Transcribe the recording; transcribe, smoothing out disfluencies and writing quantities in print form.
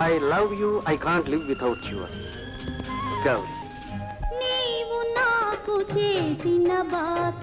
I love you. I can't live without you. Gauri. నీవు నాకు చేసిన బాస